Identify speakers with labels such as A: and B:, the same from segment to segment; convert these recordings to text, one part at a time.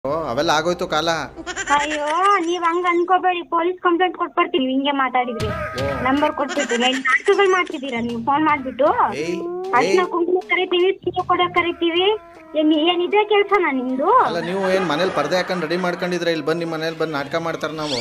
A: ಅವೆಲ್ಲ ಆಗೋಯ್ತು ಕಾಲ.
B: ಅಯ್ಯೋ ನೀವ್ ಹಂಗ ಅನ್ಕೋಬೇಡಿ, ಪೊಲೀಸ್ ಕಂಪ್ಲೇಂಟ್ ಕೊಟ್ಬಿಡ್ತೀನಿ ಹಿಂಗೆ ಮಾತಾಡಿದ್ರಿ. ನಂಬರ್ ಕೊಟ್ಬಿಟ್ಟು ನಾಟಕಗಳು ಮಾಡ್ತಿದ್ದೀರಾ ನೀವು ಫೋನ್ ಮಾಡ್ಬಿಟ್ಟು. ಅರ್ಶಿನ ಕುಂಕುಮ ಕರಿತೀವಿ, ಸೀರೆ ಕೊಡಕ್ ಕರಿತೀವಿ, ಏನಿದೆ ಕೆಲ್ಸನಾ ನಿಮ್ದು?
A: ಅಲ್ಲ ನೀವು ಏನ್ ಮನೇಲಿ ಪರ್ದೆ ಹಾಕೊಂಡು ರೆಡಿ ಮಾಡ್ಕೊಂಡಿದ್ರೆ ಇಲ್ಲಿ ಬಂದು ನಿಮ್ಮ ಮನೇಲಿ ಬಂದು ನಾಟಕ ಮಾಡ್ತಾರ ನಾವು.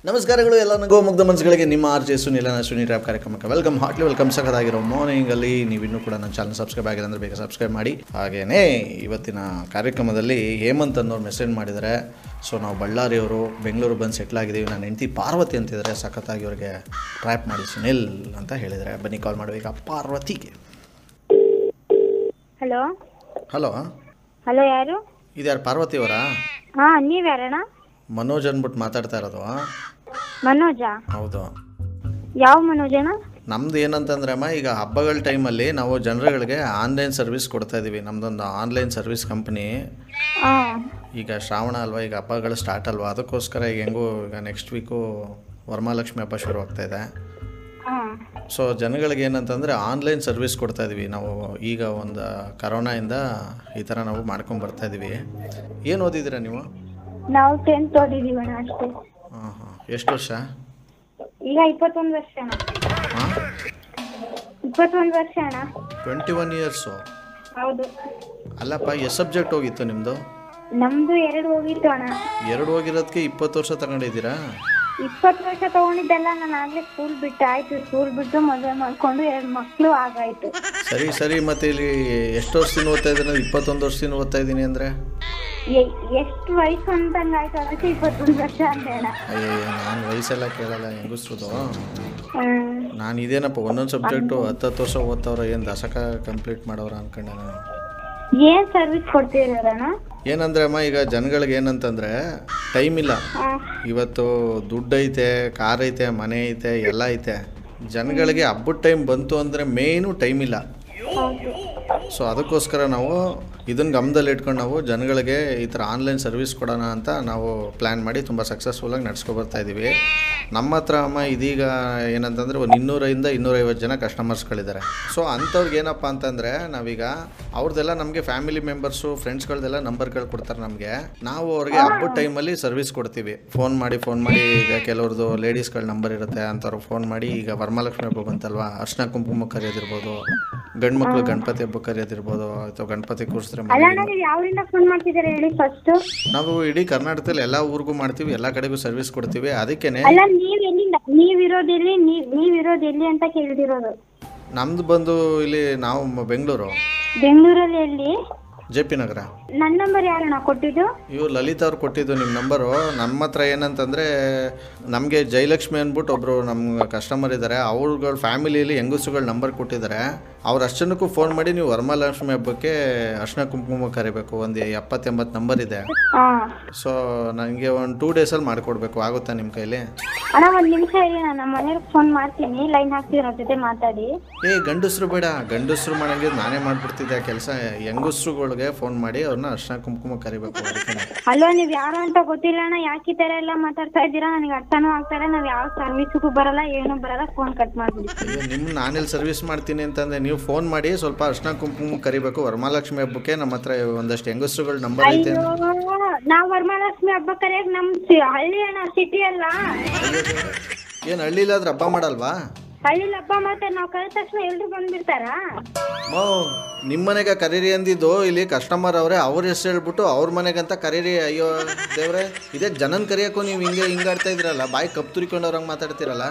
A: ನಮಸ್ಕಾರಗಳು ಎಲ್ಲ ನಗೋ ಮುಗ್ಧ ಮನಸ್ಸುಗಳಿಗೆ. ನಿಮ್ಮ RJ ಸುನಿಲ್ ಸುನಿ ಟ್ರ್ಯಾಪ್ ಕಾರ್ಯಕ್ರಮಕ್ಕೆ ವೆಲ್ಕಮ್, ಹಾರ್ಟ್ಲಿ ವೆಲ್ಕಮ್. ಸಖತ್ತಾಗಿರೋ ಮಾರ್ನಿಂಗಲ್ಲಿ ನೀವು ಇನ್ನೂ ಕೂಡ ನನ್ನ ಚಾನಲ್ ಸಬ್ಸ್ಕ್ರೈಬ್ ಆಗಿದೆ ಅಂದರೆ ಬೇಗ ಸಬ್ಸ್ಕ್ರೈಬ್ ಮಾಡಿ. ಹಾಗೆಯೇ ಇವತ್ತಿನ ಕಾರ್ಯಕ್ರಮದಲ್ಲಿ ಹೇಮಂತ್ ಅನ್ನೋರು ಮೆಸೇಜ್ ಮಾಡಿದ್ದಾರೆ. ಸೊ ನಾವು ಬಳ್ಳಾರಿಯವರು ಬೆಂಗಳೂರು ಬಂದು ಸೆಟ್ಲ್ ಆಗಿದ್ದೀವಿ, ನನ್ನ ಹೆಂಡತಿ ಪಾರ್ವತಿ ಅಂತಿದ್ದಾರೆ, ಸಖತ್ತಾಗಿ ಅವ್ರಿಗೆ ಟ್ರ್ಯಾಪ್ ಮಾಡಿ ಸುನಿಲ್ ಅಂತ ಹೇಳಿದರೆ. ಬನ್ನಿ ಕಾಲ್ ಮಾಡುವ ಈಗ ಪಾರ್ವತಿಗೆ.
B: ಹಲೋ
A: ಹಲೋ
B: ಹಲೋ, ಯಾರು?
A: ಇದ್ಯಾರು ಪಾರ್ವತಿ ಅವರಾ?
B: ಹಾಂ, ನೀವ್ಯಾರಣ್ಣ?
A: ಮನೋಜ್ ಅಂದ್ಬಿಟ್ಟು ಮಾತಾಡ್ತಾ ಇರೋದು.
B: ಮನೋಜ?
A: ಹೌದು.
B: ಯಾವ ಮನೋಜನ?
A: ನಮ್ದು ಏನಂತಂದ್ರೆ ಅಮ್ಮ, ಈಗ ಹಬ್ಬಗಳ ಟೈಮಲ್ಲಿ ನಾವು ಜನರುಗಳಿಗೆ ಆನ್ಲೈನ್ ಸರ್ವಿಸ್ ಕೊಡ್ತಾ ಇದ್ದೀವಿ. ನಮ್ಮದೊಂದು ಆನ್ಲೈನ್ ಸರ್ವಿಸ್ ಕಂಪ್ನಿ. ಈಗ ಶ್ರಾವಣ ಅಲ್ವಾ, ಈಗ ಹಬ್ಬಗಳು ಸ್ಟಾರ್ಟ್ ಅಲ್ವಾ, ಅದಕ್ಕೋಸ್ಕರ ಈಗ ಹೆಂಗೂ ಈಗ ನೆಕ್ಸ್ಟ್ ವೀಕು ವರಮಹಾಲಕ್ಷ್ಮಿ ಹಬ್ಬ ಶುರು ಆಗ್ತಾ ಇದೆ. ಸೊ ಜನಗಳಿಗೆ ಏನಂತಂದರೆ ಆನ್ಲೈನ್ ಸರ್ವಿಸ್ ಕೊಡ್ತಾ ಇದ್ದೀವಿ ನಾವು. ಈಗ ಒಂದು ಕರೋನಾಯಿಂದ ಈ ಥರ ನಾವು ಮಾಡ್ಕೊಂಡು ಬರ್ತಾ ಇದ್ದೀವಿ. ಏನು ಓದಿದ್ದೀರಾ ನೀವು?
B: ನಾವು 10th ಓದಿದ್ದೀವಣ್ಣ ಅಷ್ಟೇ.
A: ಹಾಂ ಹಾಂ. ಎಷ್ಟು ವರ್ಷ?
B: ಈಗ 21 ವರ್ಷ ಅಣ್ಣ.
A: ಹಾಂ,
B: 21 ವರ್ಷ ಅಣ್ಣ.
A: 21 ಇಯರ್ಸು?
B: ಹೌದು.
A: ಅಲ್ಲಪ್ಪ, ಎಷ್ಟು ಸಬ್ಜೆಕ್ಟ್ ಹೋಗಿತ್ತು ನಿಮ್ಮದು?
B: ನಮ್ದು 2 ಹೋಗಿತ್ತು ಅಣ್ಣ.
A: 2 ಹೋಗಿರೋದಕ್ಕೆ 20 ವರ್ಷ ತಗೊಂಡಿದ್ದೀರಾ?
B: 20 ವರ್ಷ ತಗೊಂಡಿದ್ದೆಲ್ಲ ನಾನು ಆಗ್ಲೇ ಸ್ಕೂಲ್ ಬಿಟ್ಟು ಆಯ್ತು. ಸ್ಕೂಲ್ ಬಿಟ್ಟು ಮದುವೆ ಮಾಡ್ಕೊಂಡು 2 ಮಕ್ಕಳು ಆಗಾಯ್ತು.
A: ಸರಿ ಸರಿ, ಮತ್ತೆ ಇಲ್ಲಿ ಎಷ್ಟು ವರ್ಷದಿಂದ ಓದ್ತಾ ಇದ್ದೀನಿ? 21 ವರ್ಷದಿಂದ ಓದ್ತಾ ಇದ್ದೀನಿ ಅಂದರೆ
B: ಎಷ್ಟು ವಯಸ್ಸು ಅಂತಂಗ ಆಯ್ತು, ಅದಕ್ಕೆ 21 ವರ್ಷ ಅಂತ ಹೇಳ.
A: ಅಯ್ಯೋ, ನಾನು ವಯಸ್ಸೆಲ್ಲ ಕೇಳಲ್ಲ, ಹೆಂಗಸ್ರದು. ನಾನು ಇದೇನಪ್ಪ ಒಂದೊಂದು ಸಬ್ಜೆಕ್ಟು 10 ವರ್ಷ ಓದ್ತವ್ರ, ಏನು ದಶಕ ಕಂಪ್ಲೀಟ್ ಮಾಡೋರ ಅನ್ಕೊಂಡೆ ನಾನು.
B: ಏನ್ ಸರ್ವಿಸ್ ಕೊಡ್ತೀರಣ್ಣ?
A: ಏನಂದ್ರೆ ಅಮ್ಮ, ಈಗ ಜನಗಳಿಗೆ ಏನಂತಂದರೆ ಟೈಮ್ ಇಲ್ಲ. ಇವತ್ತು ದುಡ್ಡು ಐತೆ, ಕಾರ್ ಐತೆ, ಮನೆ ಐತೆ, ಎಲ್ಲ ಐತೆ. ಜನಗಳಿಗೆ ಹಬ್ಬದ ಟೈಮ್ ಬಂತು ಅಂದರೆ ಮೇಯ್ನು ಟೈಮ್ ಇಲ್ಲ. ಸೊ ಅದಕ್ಕೋಸ್ಕರ ನಾವು ಇದನ್ನು ಗಮನದಲ್ಲಿ ಇಟ್ಕೊಂಡು ನಾವು ಜನಗಳಿಗೆ ಈ ಥರ ಆನ್ಲೈನ್ ಸರ್ವಿಸ್ ಕೊಡೋಣ ಅಂತ ನಾವು ಪ್ಲ್ಯಾನ್ ಮಾಡಿ ತುಂಬ ಸಕ್ಸಸ್ಫುಲ್ಲಾಗಿ ನಡ್ಸ್ಕೊಬರ್ತಾ ಇದ್ದೀವಿ. ನಮ್ಮ ಹತ್ರ ಅಮ್ಮ ಇದೀಗ ಏನಂತಂದರೆ ಒಂದು 200ರಿಂದ 250 ಜನ ಕಸ್ಟಮರ್ಸ್ಗಳಿದ್ದಾರೆ. ಸೊ ಅಂಥವ್ರಿಗೆ ಏನಪ್ಪ ಅಂತಂದರೆ ನಾವೀಗ ಅವ್ರದ್ದೆಲ್ಲ ನಮಗೆ ಫ್ಯಾಮಿಲಿ ಮೆಂಬರ್ಸು, ಫ್ರೆಂಡ್ಸ್ಗಳದ್ದೆಲ್ಲ ನಂಬರ್ಗಳು ಕೊಡ್ತಾರೆ ನಮಗೆ. ನಾವು ಅವ್ರಿಗೆ ಹಬ್ಬದ ಟೈಮಲ್ಲಿ ಸರ್ವಿಸ್ ಕೊಡ್ತೀವಿ. ಫೋನ್ ಮಾಡಿ ಈಗ ಕೆಲವ್ರದ್ದು ಲೇಡೀಸ್ಗಳ ನಂಬರ್ ಇರುತ್ತೆ, ಅಂಥವ್ರಿಗೆ ಫೋನ್ ಮಾಡಿ. ಈಗ ವರಮಹಾಲಕ್ಷ್ಮಿ ಹಬ್ಬ ಬಂತಲ್ವಾ, ಅರ್ಶಿನ ಕುಂಕುಮ ಕರೆಯೋದಿರ್ಬೋದು, ಗಂಡು ಮಕ್ಕಳು ಗಣಪತಿ ಹಬ್ಬ ಕರೆಯೋದಿರ್ಬೋದು, ಅಥವಾ ಗಣಪತಿ ಕೂರಿಸಿದ್ರೆ ನಾವು ಇಡೀ ಕರ್ನಾಟಕದಲ್ಲಿ ಎಲ್ಲ ಊರಿಗೂ ಮಾಡ್ತೀವಿ, ಎಲ್ಲ ಕಡೆಗೂ ಸರ್ವಿಸ್ ಕೊಡ್ತೀವಿ. ಅದಕ್ಕೇನೆ
B: ನೀವಿರೋದೆಲ್ಲಿ ಅಂತ ಕೇಳಿದಿರೋದು.
A: ನಮ್ದು ಬಂದು ಇಲ್ಲಿ ನಾವು
B: ಬೆಂಗಳೂರಲ್ಲಿ ಎಲ್ಲಿ?
A: JP ನಗರ.
B: ನನ್ನ ನಂಬರ್ ಯಾರಣ್ಣ ಕೊಟ್ಟಿದ್ದು?
A: ಇವ್ರು ಲಲಿತಾ ಅವ್ರು ಕೊಟ್ಟಿದ್ದು ನಿಮ್ಮ ನಂಬರು. ನಮ್ಮ ಹತ್ರ ಏನಂತಂದರೆ ನಮಗೆ ಜಯಲಕ್ಷ್ಮಿ ಅಂದ್ಬಿಟ್ಟು ಒಬ್ಬರು ನಮ್ಮ ಕಸ್ಟಮರ್ ಇದ್ದಾರೆ. ಅವ್ರುಗಳ ಫ್ಯಾಮಿಲಿಯಲ್ಲಿ ಹೆಂಗಸುಗಳ ನಂಬರ್ ಕೊಟ್ಟಿದ್ದಾರೆ. ಅವ್ರು ಅಷ್ಟನ್ನಕ್ಕೂ ಫೋನ್ ಮಾಡಿ ನೀವು ವರಮಹಾಲಕ್ಷ್ಮಿ ಹಬ್ಬಕ್ಕೆ ಅರ್ಶಿನ ಕುಂಕುಮ ಕರಿಬೇಕು, ಒಂದು 70-80 ನಂಬರ್ ಇದೆ. ಸೊ ನನಗೆ ಒಂದು 2 ಡೇಸಲ್ಲಿ ಮಾಡಿಕೊಡ್ಬೇಕು, ಆಗುತ್ತಾ ನಿಮ್ಮ ಕೈಲಿ?
B: ಅಣ್ಣ ಒಂದು ನಿಮಿಷ ಇರಿ, ನಾನು ನಮ್ಮ ಮನೆಯವ್ರಿಗೆ ಫೋನ್ ಮಾಡ್ತೀನಿ, ಲೈನ್ ಹಾಕ್ತೀನಿ, ಅವ್ರ ಜೊತೆ ಮಾತಾಡಿ.
A: ಗಂಡಸರು ಬೇಡ, ಗಂಡಸರು ಮಾಡಂಗಿದ್ದು ನಾನೇ ಮಾಡ್ಬಿಡ್ತಿದ್ದೆ ಕೆಲಸ. ಹೆಂಗಸ್ರುಗಳಿಗೆ ಫೋನ್ ಮಾಡಿ ಅವ್ರನ್ನ ಅರ್ಶಿನ ಕುಂಕುಮ ಕರಿಬೇಕು.
B: ಅಲ್ವಾ, ನೀವು ಯಾರು ಅಂತ ಗೊತ್ತಿಲ್ಲ ಅಣ್ಣ, ಯಾಕೆ ಈ ಥರ ಎಲ್ಲ ಮಾತಾಡ್ತಾ ಇದ್ದೀರಾ? ನನಗೆ ಅರ್ಥನೂ ಆಗ್ತಾರೆ. ನಾವು ಯಾವ ಸರ್ವಿಸ್ಗೂ ಬರಲ್ಲ, ಏನೂ ಬರಲ್ಲ, ಫೋನ್ ಕಟ್ ಮಾಡ್ಬಿಡ್ತೀವಿ.
A: ನಿಮ್ಮ ನಾನೆಲ್ಲಿ ಸರ್ವಿಸ್ ಮಾಡ್ತೀನಿ ಅಂತಂದರೆ ನೀವು ಫೋನ್ ಮಾಡಿ ಸ್ವಲ್ಪ ಅರ್ಶಿನ ಕುಂಕುಮ ಕರಿಬೇಕು ವರಮಹಾಲಕ್ಷ್ಮಿ ಹಬ್ಬಕ್ಕೆ. ನಮ್ಮ ಹತ್ರ ಒಂದಷ್ಟು ಹೆಂಗಸ್ರುಗಳ ನಂಬರ್ ಐತೆ.
B: ನಾವು ವರಮಹಾಲಕ್ಷ್ಮಿ ಹಬ್ಬ ಕರೆಯಕ್ಕೆ ನಮ್ಮ ಹಳ್ಳಿ ಅಣ್ಣ, ಸಿಟಿ ಅಲ್ಲ.
A: ಏನು ಹಳ್ಳಿಲಿ ಆದ್ರೆ ಹಬ್ಬ ಮಾಡಲ್ವಾ?
B: ಹಳ್ಳಿಲಿ ಹಬ್ಬ ಮಾಡ್ತಾರೆ, ನಾವು ಕರೆದ ತಕ್ಷಣ ಎಲ್ರು ಬಂದ್ಬಿಡ್ತಾರಾ?
A: ನಿಮ್ಮ ಮನೆಗೆ ಕರೀರಿ ಅಂದಿದ್ದು, ಇಲ್ಲಿ ಕಸ್ಟಮರ್ ಅವರೇ, ಅವ್ರ ಹೆಸರು ಹೇಳ್ಬಿಟ್ಟು ಅವ್ರ ಮನೆಗಂತ ಕರೀರಿ. ಅಯ್ಯೋ ದೇವ್ರೆ, ಇದೇ ಜನನ್ ಕರಿಯಕ್ಕೂ ನೀವು ಹಿಂಗಾಡ್ತಾ ಇದ್ರಲ್ಲ, ಬಾಯಿ ಕಪ್ ತುರಿಕೊಂಡವ್ರಂಗೆ ಮಾತಾಡ್ತಿರಲ್ಲ.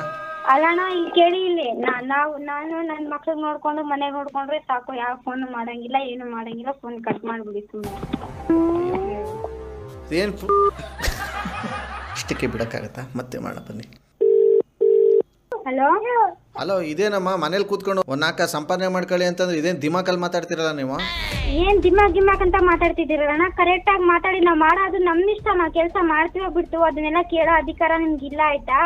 B: ಅಲ್ಲಣ್ಣ, ಇಲ್ಲಿ ಕೇಳಿ, ಇಲ್ಲಿ ನಾನು ನನ್ನ ಮಕ್ಳಿಗೆ ನೋಡ್ಕೊಂಡು ಮನೆಗೆ ನೋಡ್ಕೊಂಡ್ರೆ ಸಾಕು, ಯಾವ ಫೋನ್ ಮಾಡಂಗಿಲ್ಲ, ಏನು ಮಾಡಂಗಿಲ್ಲ, ಫೋನ್ ಕಟ್ ಮಾಡ್ಬಿಡಿ ಸುಮ್ಮನೆ.
A: ಏನು ಇಷ್ಟಕ್ಕೆ ಬಿಡೋಕ್ಕಾಗತ್ತಾ? ಮತ್ತೆ ಮಾಡ ಬನ್ನಿ. ಹಲೋ, ಇದೇನಮ್ಮ ಮನೇಲಿ ಕೂತ್ಕೊಂಡು 4 ಸಂಪಾದನೆ ಮಾಡ್ಕೊಳ್ಳಿ ಅಂತಂದ್ರೆ ಇದೇನು ದಿಮಾಕಲ್ಲಿ ಮಾತಾಡ್ತಿರಲ್ಲ ನೀವು?
B: ಏನ್ ದಿಮಾಕ್ ಅಂತ ಮಾತಾಡ್ತಿದ್ದೀರಣ್ಣ? ಕರೆಕ್ಟ್ ಆಗಿ ಮಾತಾಡಿ. ನಾವು ಮಾಡೋದು ನಮ್ಮ ಇಷ್ಟ, ನಾವು ಕೆಲಸ ಮಾಡ್ತೀವೋ ಬಿಡ್ತು, ಅದನ್ನೆಲ್ಲ ಕೇಳೋ ಅಧಿಕಾರ ನಿಮ್ಗೆ ಇಲ್ಲ, ಆಯ್ತಾ?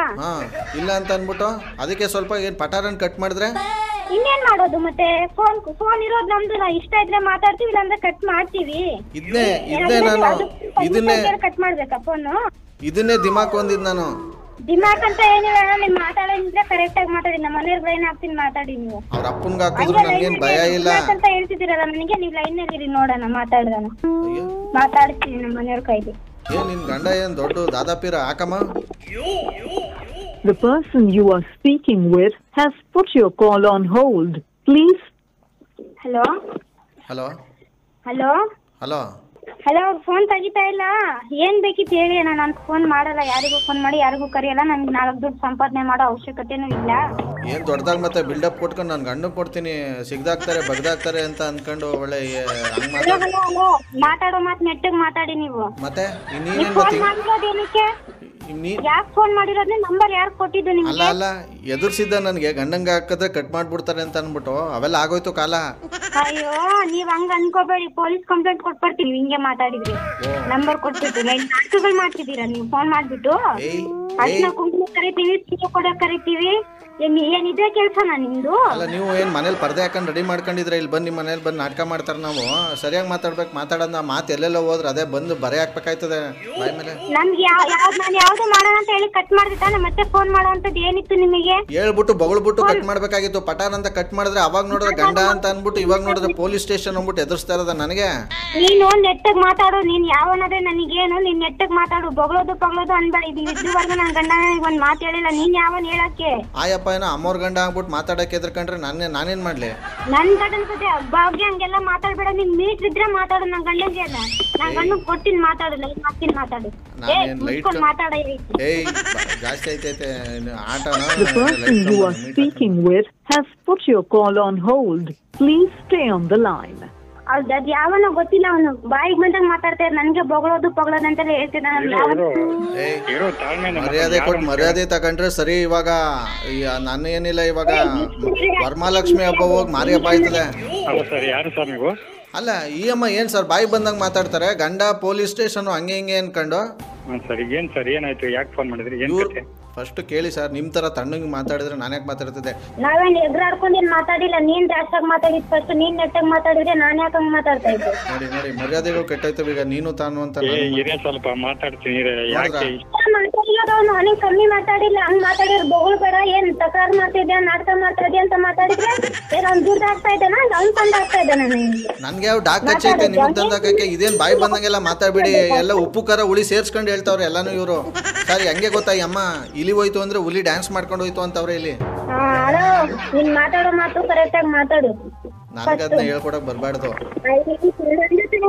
A: ಇಲ್ಲ ಅಂತ ಅನ್ಬಿಟ್ಟು ಅದಕ್ಕೆ ಸ್ವಲ್ಪ ಏನು ಪಟಾರನ್ ಕಟ್ ಮಾಡಿದ್ರೆ
B: ಇನ್ನೇನ್ ಮಾಡೋದು? ಮತ್ತೆ ಫೋನ್ ಇರೋದು ನಮ್ದು, ನಾವು ಇಷ್ಟ ಇದ್ರೆ ಮಾತಾಡ್ತೀವಿ, ಇಲ್ಲಾಂದ್ರೆ ಕಟ್ ಮಾಡ್ತೀವಿ.
A: ಇದನ್ನೇ ನಾನು
B: ಕಟ್ ಮಾಡ್ಬೇಕಾ ಫೋನು?
A: ಇದನ್ನೇ ದಿಮಾಕ್ ಒಂದಿದ್ ನಾನು.
B: ದಿಮಾಕ್ ಅಂತ ಏನಿಲ್ಲ, ನೀವು ಮಾತಾಡೋದಿದ್ರೆ ಕರೆಕ್ಟ್ ಆಗಿ ಮಾತಾಡಿ. ನಮ್ಮ ಮನೆಯವ್ರ ಲೈನ್ ಹಾಕ್ತೀನಿ, ಮಾತಾಡಿ ನೀವು.
A: ಅವ್ರ ಅಪ್ಪನ್ಗೆ ಹಾಕಿದ್ರು ನನಗೇನು ಭಯ ಇಲ್ಲ
B: ಅಂತ ಹೇಳ್ತಿದ್ದೀರಲ್ಲ ನನಗೆ, ನೀವು ಲೈನ್ ನಲ್ಲಿ ನೋಡೋಣ, ಮಾತಾಡೋಣ. ಮಾತಾಡ್ತೀನಿ ನಮ್ಮ ಮನೆಯವ್ರ ಕೈಲಿ.
A: ಏನ್ ನಿನ್ ಗಂಡ ಏನ್ ದೊಡ್ಡ ದಾದಾಪೀರ ಹಾಕಮ್ಮ?
C: The person you are speaking with has put your call on hold. Please.
B: Hello
A: hello
B: hello
A: hello
B: hello, phone ತೆಗಿತಾ ಇಲ್ಲ. ಏನ್ ಬೇಕಿತ್ತು ಹೇಳಿ, ನಾನು ಫೋನ್ ಮಾಡಲ್ಲ, ಯಾರಿಗೂ ಫೋನ್ ಮಾಡಿ ಯಾರಿಗೂ ಕರೆಯಲ್ಲ. ನನ್ಗೆ 4 ದುಡ್ಡು ಸಂಪಾದನೆ ಮಾಡೋ ಅವಶ್ಯಕತೆನೂ ಇಲ್ಲ.
A: ಏನ್ ದೊಡ್ಡದಾಗ ಮತ್ತೆ ಬಿಲ್ಡಪ್ ಕೊಟ್ಕೊಂಡು ನಾನು ಗಂಡು ಕೊಡ್ತೀನಿ, ಸಿಗ್ದಾಕ್ತಾರೆ ಬಗ್ದಾಕ್ತಾರೆ ಅಂತ ಅನ್ಕೊಂಡು ಒಳ್ಳೆ ಹಂಗ್
B: ಹಲೋ ಹಲೋ ಹಲೋ, ಮಾತಾಡೋ ಮಾತು ನೆಟ್ಟಗ್ ಮಾತಾಡಿ ನೀವು.
A: ಮತ್ತೆ
B: ನೀವು ಫೋನ್ ಮಾಡಿರೋದು ಏನಕ್ಕೆ? ಯಾಕೆ ಫೋನ್ ಮಾಡಿರೋದ್ನ ನಂಬರ್ ಯಾರು ಕೊಟ್ಟಿದ್ದು ನಿಮ್ಗೆ?
A: ಅಲ್ಲ ಅಲ್ಲ, ಎದುರ್ಸಿದ್ದ ನನಗೆ ಗಂಡಂಗ ಹಾಕಿದ್ರೆ ಕಟ್ ಮಾಡ್ಬಿಡ್ತಾರೆ ಅಂತ ಅನ್ಬಿಟ್ಟು ಅವೆಲ್ಲ ಆಗೋಯ್ತು ಕಾಲ.
B: ಅಯ್ಯೋ, ನೀವ್ ಹಂಗ ಅನ್ಕೋಬೇಡಿ, ಪೊಲೀಸ್ ಕಂಪ್ಲೇಂಟ್ ಕೊಟ್ಬರ್ತೀವಿ ಹಿಂಗೆ ಮಾತಾಡಿದ್ರಿ. ನಂಬರ್ ಕೊಟ್ಬಿಟ್ಟು ನಾಟಕಗಳು ಮಾಡ್ತಿದ್ದೀರಾ ನೀವು. ಫೋನ್ ಮಾಡ್ಬಿಟ್ಟು ಅರ್ಶಿನ ಕುಂಕುಮ ಕರಿತೀವಿ, ಸೀರೆ ಕೊಡಕ್ ಕರಿತೀವಿ. ಏನಿದೆ ಕೆಲ್ಸನಾ ನಿಮ್ದು?
A: ಅಲ್ಲ, ನೀವು ಏನ್ ಮನೇಲಿ ಪರ್ದೆ ಹಾಕೊಂಡು ರೆಡಿ ಮಾಡ್ಕೊಂಡಿದ್ರೆ ಇಲ್ಲಿ ಬಂದು ಮನೇಲಿ ಬಂದು ನಾಟಕ ಮಾಡ್ತಾರೆ. ನಾವು ಸರಿಯಾಗಿ ಮಾತಾಡ್ಬೇಕು, ಮಾತಾಡೋದು ಮಾತು ಎಲ್ಲೆಲ್ಲ ಹೋದ್ರೆ ಅದೇ ಬಂದು ಬರೆ ಹಾಕ್ಬೇಕಾಯ್ತದೆ ಬಾಯ್ ಮೇಲೆ.
B: ನಮ್ಗೆ ನಾನು ಯಾವ್ದು ಮಾಡೋಣ ಅಂತ ಹೇಳಿ ಕಟ್ ಮಾಡ್ದಿತ್ತಾನೆ, ಮತ್ತೆ ಫೋನ್ ಮಾಡೋ ಅಂತದ್ದು ಏನಿತ್ತು ನಿಮಗೆ?
A: ಹೇಳ್ಬಿಟ್ಟು ಬೊಗಳ್ಬಿಟ್ಟು ಕಟ್ ಮಾಡ್ಬೇಕಾಗಿತ್ತು. ಪಟಾನ್ ಅಂತ ಕಟ್ ಮಾಡಿದ್ರೆ ಅವಾಗ ನೋಡಿದ್ರೆ ಗಂಡ ಅಂತ ಅನ್ಬಿಟ್ಟು, ಇವಾಗ ನೋಡಿದ್ರೆ ಪೊಲೀಸ್ ಸ್ಟೇಷನ್ ಅಂದ್ಬಿಟ್ಟು ಎದುರಿಸ್ತಾ ಇರೋದ ನನಗೆ.
B: ನೀನು ನೆಟ್ಟಗ್ ಮಾತಾಡು, ನೀನ್ ಯಾವನದೇ ನನಗೇನು, ನೀನ್ ನೆಟ್ಟಗ್ ಮಾತಾಡು. ಬೊಗಳೋದು ಪಗಳೋದು ಅನ್ಬೇಡ. ಇದುವರೆಗೂ ನನ್ ಗಂಡ ಒಂದ್ ಮಾತು ಹೇಳಿಲ್ಲ, ನೀನ್ ಯಾವನ್ ಹೇಳಕ್ಕೆ?
A: ಆಯಪ್ಪ ಏನೋ ಅಮ್ಮವ್ರ ಗಂಡ ಆಗ್ಬಿಟ್ಟು ಮಾತಾಡಕ್ಕೆ ಎದ್ರಕೊಂಡ್ರೆ ನಾನೇನ್ ಮಾಡ್ಲಿ?
B: ನನ್ ಗಂಡನ ಜೊತೆ ಬಗ್ಗೆ ಹಂಗೆಲ್ಲ ಮಾತಾಡ್ಬೇಡ. ನಿನ್ ಮೀಟ್ ಇದ್ರೆ ಮಾತಾಡು, ನನ್ ಗಂಡಂಗೆ ಅಲ್ಲ. ನನ್ ಗಂಡ ಕೊಟ್ಟಿನ್ ಮಾತಾಡು, ಲೈಟ್ ಮಾಡ್ತೀನಿ ಮಾತಾಡು. ಮಾತಾಡ
A: ಏಯ್ ಜಾಸ್ತಿ ಐತೈತೆ ಆಟನ.
C: The person you are speaking with has put your call on hold. Please stay on the line.
B: ಅದ್ ಯಾವನೋ ಗೊತ್ತಿಲ್ಲ, ಅವನು ಬಾಯಿಗೆ ಬಂದಾಗ ಮಾತಾಡ್ತಾರೆ. ನನ್ಗೆ ಬೊಗಳೋದು ಪಗಳೋದು ಅಂತೆಲ್ಲ ಹೇಳ್ತಿದ್ದಾನೆ.
A: ಮರ್ಯಾದೆ ಕೊಟ್ಟು ಮರ್ಯಾದೆ ತಗೊಂಡ್ರೆ ಸರಿ. ಇವಾಗ ನಾನು ಏನಿಲ್ಲ, ಇವಾಗ ವರಮಹಾಲಕ್ಷ್ಮಿ ಹಬ್ಬ ಹೋಗಿ ಮಾರಿ ಹಬ್ಬ ಆಯ್ತದೆ. ಅಲ್ಲ ಈ ಅಮ್ಮ ಏನ್ ಸರ್ ಬಾಯಿಗೆ ಬಂದಂಗ ಮಾತಾಡ್ತಾರೆ? ಗಂಡ ಪೊಲೀಸ್ ಸ್ಟೇಷನ್ ಹಂಗೆ ಹಿಂಗೆ ಅನ್ಕೊಂಡು.
D: ಏನಾಯ್ತು, ಯಾಕೆ ಫೋನ್ ಮಾಡಿದ್ರಿ?
A: ಫಸ್ಟ್ ಕೇಳಿ ಸರ್, ನಿಮ್ ತರ ತಣ್ಣಗೆ ಮಾತಾಡಿದ್ರೆ ನಾನು ಯಾಕೆ ಮಾತಾಡ್ತಿದ್ದೆ?
B: ನಾವೇನ್ ಎದುರಾಡ್ಕೊಂಡು ಏನ್ ಮಾತಾಡಿಲ್ಲ. ನೀನ್ ಜಾಸ್ತಿಯಾಗಿ ಮಾತಾಡಿದ್ ಫಸ್ಟ್. ನೀನ್ ನೆಟ್ಟಾಗಿ ಮಾತಾಡಿದ್ರೆ ನಾನ್ ಯಾಕೆ ಹಂಗ್ ಮಾತಾಡ್ತಾ ಇದ್ದೆ?
A: ನೋಡಿ ನೋಡಿ, ಮರ್ಯಾದೆಗಳು ಕೆಟ್ಟೋಯ್ತವೆ ಈಗ. ನೀನು ತಾನು ಅಂತ
D: ಸ್ವಲ್ಪ ಮಾತಾಡ್ತೀನಿ.
B: ಮಾತಾಡಿರೋನು ಅವನಿಗೆ ಕಮ್ಮಿ ಮಾತಾಡಿಲ್ಲ. ಹಂಗ್ ಮಾತಾಡಿರ್ ಬೊಗಳು ಬೇಡ. ಏನ್ ತಕರಾರು ಮಾಡ್ತಿದ್ಯಾ, ನಾಟಕ ಮಾಡ್ತಿದ್ಯಾ ಅಂತ ಮಾತಾಡಿದ್ರೆ ಏನ್ ಅವ್ನ್ ದುಡ್ಡು ಆಗ್ತಾ ಇದ್ದಾನ, ಅವ್ನ್ ತಂದ ಆಗ್ತಾ ಇದ್ದಾನ?
A: ನನ್ಗೆ ಯಾವ ಡಾಕ್ ಹಚ್ಚೈತೆ ನಿಮ್ಗೆ ತಂದಾಕಕ್ಕೆ? ಇದೇನ್ ಬಾಯಿ ಬಂದಂಗೆಲ್ಲ ಮಾತಾಡ್ಬಿಡಿ. ಎಲ್ಲ ಉಪ್ಪು ಖಾರ ಹುಳಿ ಸೇರ್ಸ್ಕೊಂಡು ಹೇಳ್ತಾವ್ರೆ ಎಲ್ಲಾನು ಇವರು. ಸರಿ ಹಂಗೆ ಗೊತ್ತಾಯಿ ಅಮ್ಮ, ಇಲಿ ಹೋಯ್ತು ಅಂದ್ರೆ ಹುಲಿ ಡ್ಯಾನ್ಸ್ ಮಾಡ್ಕೊಂಡು ಹೋಯ್ತು ಅಂತವ್ರೆ ಇಲ್ಲಿ.
B: ನೀನ್ ಮಾತಾಡೋ ಮಾತು ಕರೆಕ್ಟ್ ಆಗಿ ಮಾತಾಡು.
A: ನನಗದ್ನ ಹೇಳ್ಕೊಡಕ್ ಬರ್ಬಾರ್ದು.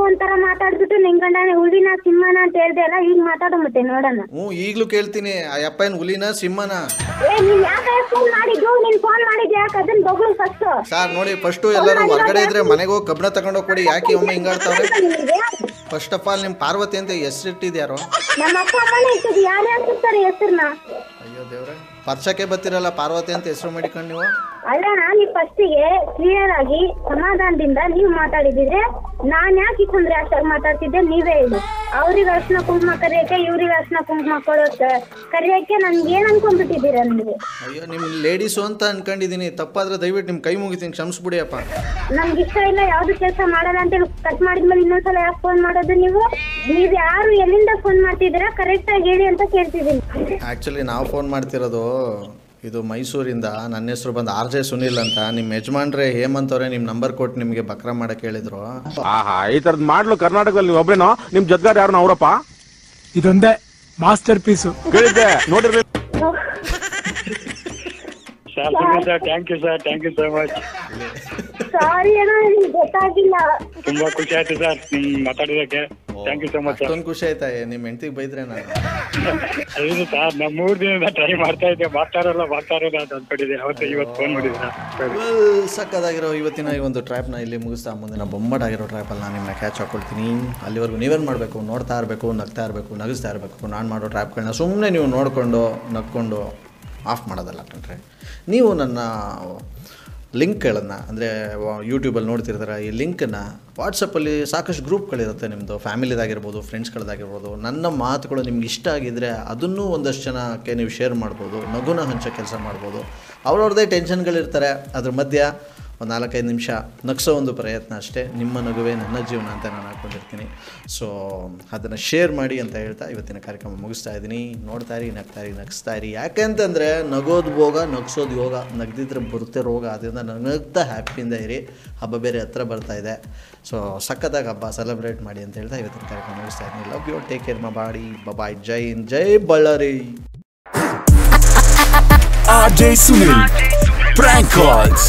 B: ಒಂಥರ ಮಾತಾಡ್ಬಿಟ್ಟು ನಿನ್ ಗಂಡ ಹುಲಿನ ಸಿಂಹನ ಅಂತ ಹೇಳ್ದೆ ಅಲ್ಲ, ಈಗ ಮಾತಾಡೋ ಮತ್ತೆ ನೋಡೋಣ.
A: ಈಗ್ಲೂ ಕೇಳ್ತೀನಿ, ಆ ಅಪ್ಪ ಏನ್ ಹುಲಿನ ಸಿಂಹನ?
B: ನೀನ್ ಯಾಕೆ ಫೋನ್ ಮಾಡಿದ್ದು? ನೀನ್ ಫೋನ್ ಮಾಡಿದ್ಯಾ? ಅದನ್ನ ಬೊಗಳು ಫಸ್ಟ್.
A: ಸರ್ ನೋಡಿ, ಫಸ್ಟ್ ಎಲ್ಲರೂ ಹೊರಗಡೆ ಇದ್ರೆ ಮನೆಗೆ ಹೋಗಿ ಕಬ್ಬಣ ತಗೊಂಡೋಗಿ ಕೊಡಿ. ಯಾಕೆ ಒಮ್ಮೆ ಹಿಂಗಾಡ್ತಾವ್ರೆ? ಫಸ್ಟ್ ಆಫ್ ಆಲ್ ನಿಮ್ ಪಾರ್ವತಿ ಅಂತ ಹೆಸರಿಟ್ಟಿದ್ಯಾರೋ?
B: ನಮ್ಮ ಅಪ್ಪ ಅಮ್ಮನೇ ಇಟ್ಟಿದ್ದು. ಯಾರು ಹಾಕಿರ್ತಾರೆ ಹೆಸರನ್ನ?
A: ಅಯ್ಯೋ ದೇವ್ರೆ, ಪರ್ಚಕ್ಕೆ ಬರ್ತಿರಲ್ಲ ಪಾರ್ವತಿ ಅಂತ ಹೆಸರು ಮಾಡಿಕೊಂಡು ನೀವು.
B: ಅಲ್ಲ, ನೀವು ಫಸ್ಟಿಗೆ ಕ್ಲಿಯರ್ ಆಗಿ ಸಮಾಧಾನದಿಂದ ನೀವು ಮಾತಾಡಿದಿದ್ರೆ ನಾನ್ ಯಾಕೆ ಕುಂದ್ರೆ ಅಷ್ಟಾಗಿ ಮಾತಾಡ್ತಿದ್ದೆ ನೀವೇ ಹೇಳಿ. ಅವ್ರಿಗೆ ಅರ್ಶಿನ ಕುಂಕುಮ ಕರಿಯಕ್ಕೆ, ಇವ್ರಿಗೆ ಅರ್ಶಿನ ಕುಂಕುಮ ಕೊಡೋಕೆ ಕರಿಯಕ್ಕೆ ನನ್ಗೆ ಏನ್ ಅನ್ಕೊಂಡ್ಬಿಟ್ಟಿದ್ದೀರಾ ನೀವು?
A: ಅಯ್ಯೋ ನಿಮ್ ಲೇಡೀಸು ಅಂತ ಅನ್ಕೊಂಡಿದೀನಿ. ತಪ್ಪಾದ್ರೆ ದಯವಿಟ್ಟು ನಿಮ್ ಕೈ ಮುಗಿತೀನಿ, ಕ್ಷಮಿಸ್ಬಿಡಿ ಅಪ್ಪ.
B: ನಮ್ಗೆ ಇಷ್ಟ ಇಲ್ಲ, ಯಾವ್ದು ಕೆಲಸ ಮಾಡಲ್ಲ ಅಂತ ಕಟ್ ಮಾಡಿದ್ಮೇಲೆ ಇನ್ನೊಂದ್ಸಲ ಯಾಕೆ ಫೋನ್ ಮಾಡೋದು ನೀವು? ನೀವ್ ಯಾರು ಎಲ್ಲಿಂದ ಫೋನ್ ಮಾಡ್ತಿದ್ದೀರಾ ಕರೆಕ್ಟ್ ಆಗಿ ಹೇಳಿ ಅಂತ ಕೇಳ್ತಿದ್ದೀನಿ.
A: ಆಕ್ಚುಲಿ ನಾವು ಫೋನ್ ಮಾಡ್ತಿರೋದು ಇದು ಮೈಸೂರಿಂದ. ನನ್ನ ಹೆಸರು ಬಂದು RJ ಸುನಿಲ್ ಅಂತ. ನಿಮ್ಮ ಯಜಮಾನ್ರೆ ಹೇಮಂತ್ ಅವರೇ ನಿಮ್ಮ ನಂಬರ್ ಕೊಟ್ಟು ನಿಮಗೆ ಬಕ್ರ ಮಾಡಕ್ಕೆ ಹೇಳಿದ್ರು.
E: ಈ ತರದ್ ಮಾಡ್ಲು ಕರ್ನಾಟಕದಲ್ಲಿ ಒಬ್ರೇನೋ? ನಿಮ್ ಜೊತೆಗಾರ ಯಾರು ಅವರಪ್ಪ?
F: ಇದೊಂದೇ ಮಾಸ್ಟರ್ ಪೀಸು
E: ಕೇಳಿದ್ದೆ ನೋಡಿರ್ಲಿ.
D: Thank you sir, thank you so much.
B: Sorry ಅಣ್ಣ, ನಿಮ್ಗೆ ಗೊತ್ತಾಗಿಲ್ಲ.
D: ತುಂಬಾ ಖುಷಿ ಆಯ್ತು ಸರ್ ನಿಮ್ ಮಾತಾಡೋದಕ್ಕೆ. Thank you so much.
A: ಅಷ್ಟೊಂದು ಖುಷಿ ಆಯ್ತಾ ನಿಮ್ಮ ಹೆಂಡತಿಗೆ ಬೈದ್ರೆ? ನಾನು
D: ಹೌದು ಸರ್, ನಾ 3 ದಿನದಿಂದ ಟ್ರೈ ಮಾಡ್ತಾ ಇದ್ದೆ. ಮಾತಾಡೋಲ್ಲ ಅಂತ ಅನ್ಕೊಂಡಿದ್ದೆ. ಇವತ್ತು ಫೋನ್ ಮಾಡಿದ್ರೆ
A: ಸಕ್ಕದಾಗಿರೋ ಇವತ್ತಿನ ಈ ಒಂದು ಟ್ರ್ಯಾಪ್ನ ಇಲ್ಲಿ ಮುಗಿಸ್ತಾ ಮುಂದಿನ ಬೊಂಬಾಟಾಗಿರೋ ಟ್ರ್ಯಾಪಲ್ಲಿ ನಾನು ನಿಮ್ಮನ್ನ ಕ್ಯಾಚ್ ಹಾಕೊಳ್ತೀನಿ. ಅಲ್ಲಿವರೆಗೂ ನೀವೇನು ಮಾಡಬೇಕು? ನೋಡ್ತಾ ಇರಬೇಕು, ನಗ್ತಾ ಇರಬೇಕು, ನಗಿಸ್ತಾ ಇರಬೇಕು. ನಾನು ಮಾಡೋ ಟ್ರ್ಯಾಪ್ಗಳನ್ನ ಸುಮ್ಮನೆ ನೀವು ನೋಡಿಕೊಂಡು ನಕ್ಕೊಂಡು ಆಫ್ ಮಾಡೋದಲ್ಲ ಕಂಡ್ರೆ. ನೀವು ನನ್ನ ಲಿಂಕ್ಗಳನ್ನು ಅಂದರೆ ಯೂಟ್ಯೂಬಲ್ಲಿ ನೋಡ್ತಿರ್ತಾರೆ, ಈ ಲಿಂಕನ್ನು ವಾಟ್ಸಪ್ಪಲ್ಲಿ ಸಾಕಷ್ಟು ಗ್ರೂಪ್ಗಳಿರುತ್ತೆ ನಿಮ್ಮದು, ಫ್ಯಾಮಿಲಿದಾಗಿರ್ಬೋದು, ಫ್ರೆಂಡ್ಸ್ಗಳದಾಗಿರ್ಬೋದು. ನನ್ನ ಮಾತುಗಳು ನಿಮ್ಗೆ ಇಷ್ಟ ಆಗಿದ್ದರೆ ಅದನ್ನೂ ಒಂದಷ್ಟು ಜನಕ್ಕೆ ನೀವು ಶೇರ್ ಮಾಡ್ಬೋದು, ನಗುನ ಹಂಚೋ ಕೆಲಸ ಮಾಡ್ಬೋದು. ಅವ್ರವ್ರದ್ದೇ ಟೆನ್ಷನ್ಗಳಿರ್ತಾರೆ, ಅದ್ರ ಮಧ್ಯೆ ಒಂದು 4-5 ನಿಮಿಷ ನಗಿಸೋ ಒಂದು ಪ್ರಯತ್ನ ಅಷ್ಟೇ. ನಿಮ್ಮ ನಗುವೇ ನನ್ನ ಜೀವನ ಅಂತ ನಾನು ಹಾಕ್ಕೊಂಡಿರ್ತೀನಿ. ಸೊ ಅದನ್ನು ಶೇರ್ ಮಾಡಿ ಅಂತ ಹೇಳ್ತಾ ಇವತ್ತಿನ ಕಾರ್ಯಕ್ರಮ ಮುಗಿಸ್ತಾ ಇದ್ದೀನಿ. ನೋಡ್ತಾ ಇರಿ, ನಗಿಸ್ತಾ ಇರಿ. ಯಾಕೆಂತಂದರೆ ನಗೋದು ಭೋಗ, ನಗಿಸೋದು ಯೋಗ, ನಗ್ದಿದ್ರೆ ಬರುತ್ತೆ ರೋಗ. ಅದರಿಂದ ನಗ್ತಾ ಹ್ಯಾಪಿಯಿಂದ ಇರಿ. ಹಬ್ಬ ಬೇರೆ ಹತ್ರ ಬರ್ತಾ ಇದೆ. ಸೊ ಸಖತ್ತಾಗಿ ಹಬ್ಬ ಸೆಲೆಬ್ರೇಟ್ ಮಾಡಿ ಅಂತ ಹೇಳ್ತಾ ಇವತ್ತಿನ ಕಾರ್ಯಕ್ರಮ ಮುಗಿಸ್ತಾ ಇದ್ದೀನಿ. ಲವ್ ಯು, ಟೇಕ್ ಕೇರ್, ಮಾಡಿ ಬಾಯ್. ಜೈ ಹಿಂದ್, ಜೈ Ballari.
G: RJ Sunil, prank calls.